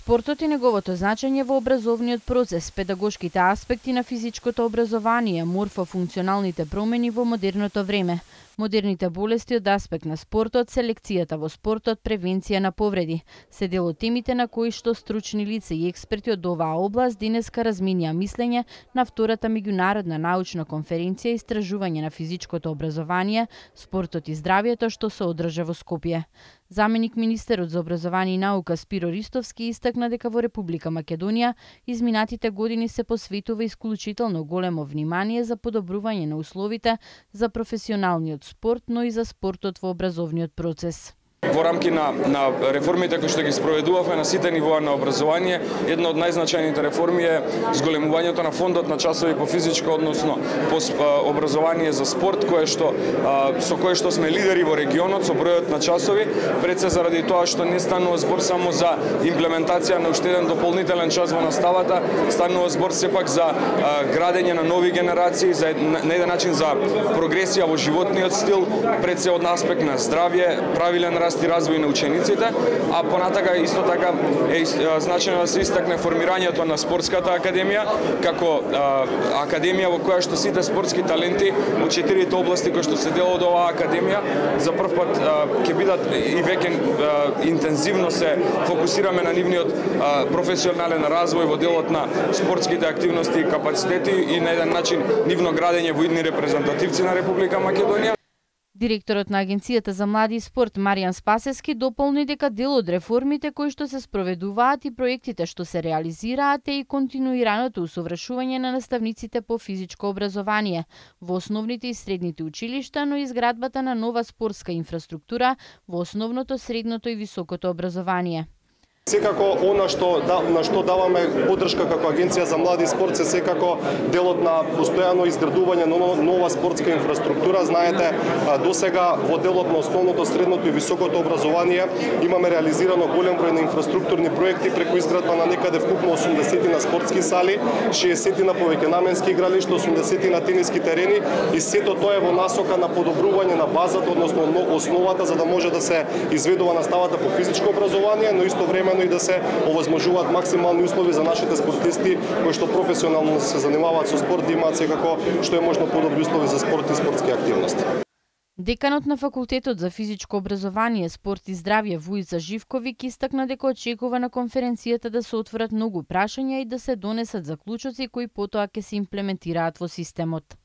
Спортот и неговото значење во образовниот процес, педагошките аспекти на физичкото образование, морфофункционалните промени во модерното време, модерните болести од аспект на спортот, селекцијата во спортот, превенција на повреди, се дел од темите на кои што стручни лица и експерти од оваа област денеска разменија мислење на втората меѓународна научна конференција Истражување на физичкото образование, спортот и здравјето што се одржа во Скопје. Заменик министерот за образование и наука Спиро Ристовски истакна дека во Република Македонија изминатите години се посветува исклучително големо внимание за подобрување на условите за професионалниот спорт, но и за спортот во образовниот процес. Во рамки на реформите кои што ги спроведувавме на сите нивоа на образование, една од најзначајните реформи е зголемувањето на фондот на часови по физичко, односно по образование за спорт, со кое што сме лидери во регионот со бројот на часови, пред се заради тоа што не станува збор само за имплементација на уште еден дополнителен час во наставата, станува збор сепак за градење на нови генерации, на еден начин за прогресија во животниот стил, пред се од аспект на здравје, правилен раст и развој на учениците, а понатака исто така е значено да се истакне формирањето на спортската академија како академија во која што сите спортски таленти од 4 области кои што се дел од оваа академија за прв пат ќе бидат и веќе интензивно се фокусираме на нивниот професионален развој во делот на спортските активности и капацитети и на еден начин нивно градење во идни репрезентативци на Република Македонија. Директорот на Агенцијата за млади и спорт Маријан Спасевски дополни дека дел од реформите кои што се спроведуваат и проектите што се реализираат е и континуираното усовршување на наставниците по физичко образование во основните и средните училишта, но и изградбата на нова спортска инфраструктура во основното, средното и високото образование. Секако она на што даваме поддршка како Агенција за млади и спорт се секако делот на постојано изградување на нова спортска инфраструктура. Знаете, досега во делот на основното, средното и високото образование имаме реализирано голем број на инфраструктурни проекти преку изградба на некаде вкупно 80 на спортски сали, 60 на повеќенаменски игралишта, 80 на тениски терени и сето тоа е во насока на подобрување на базата, односно основата за да може да се изведува наставата по физичко образование, но исто време и да се овозможуваат максимални услови за нашите спортисти кои што професионално се занимаваат со спорт да имаат секако што е можно подобри услови за спорт и спортски активности. Деканот на Факултетот за физичко образование, спорт и здравје Вуица Живковик истакна дека очекува на конференцијата да се отворат многу прашања и да се донесат заклучоци кои потоа ќе се имплементираат во системот.